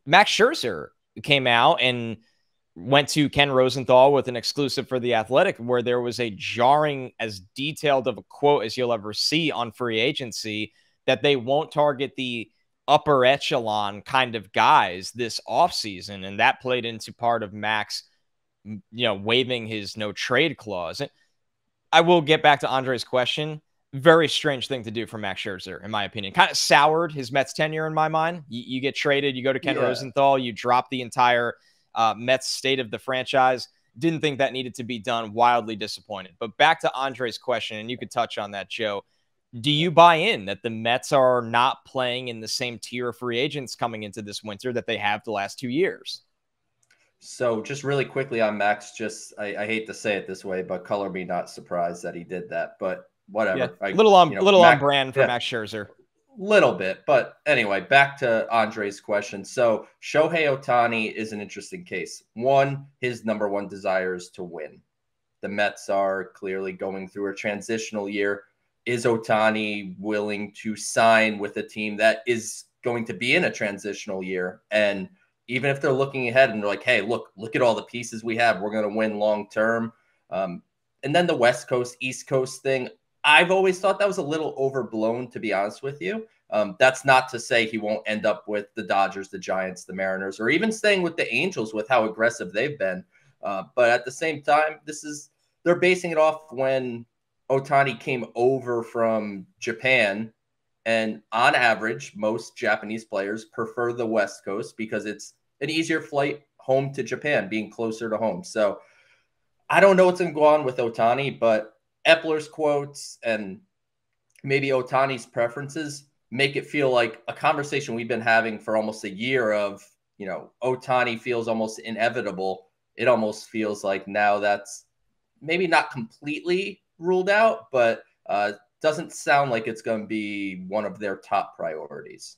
Max Scherzer came out and went to Ken Rosenthal with an exclusive for The Athletic, where there was a jarring, as detailed of a quote as you'll ever see on free agency, that they won't target the upper echelon kind of guys this offseason. And that played into part of Max, waiving his no trade clause. And I will get back to Andre's question. Very strange thing to do for Max Scherzer, in my opinion. Kind of soured his Mets tenure in my mind. You get traded, you go to Ken Rosenthal, you drop the entire Mets state of the franchise. Didn't think that needed to be done. Wildly disappointed. But back to Andre's question, and you could touch on that, Joe. Do you buy in that the Mets are not playing in the same tier of free agents coming into this winter that they have the last 2 years? So just really quickly on Max, I hate to say it this way, but color me not surprised that he did that. But whatever. Yeah. Little on brand for Max Scherzer. Little bit. But anyway, back to Andre's question. So Shohei Ohtani is an interesting case. One, his number one desire is to win. The Mets are clearly going through a transitional year. Is Ohtani willing to sign with a team that is going to be in a transitional year? And even if they're looking ahead and they're like, hey, look at all the pieces we have. We're going to win long term. And then the West Coast, East Coast thing, I've always thought that was a little overblown, to be honest with you. That's not to say he won't end up with the Dodgers, the Giants, the Mariners, or even staying with the Angels with how aggressive they've been. But at the same time, they're basing it off when Ohtani came over from Japan. And on average, most Japanese players prefer the West Coast because it's an easier flight home to Japan, being closer to home. So I don't know what's going to go on with Ohtani, but Epler's quotes and maybe Ohtani's preferences make it feel like a conversation we've been having for almost a year of, Ohtani feels almost inevitable. It almost feels like now that's maybe not completely ruled out, but doesn't sound like it's going to be one of their top priorities.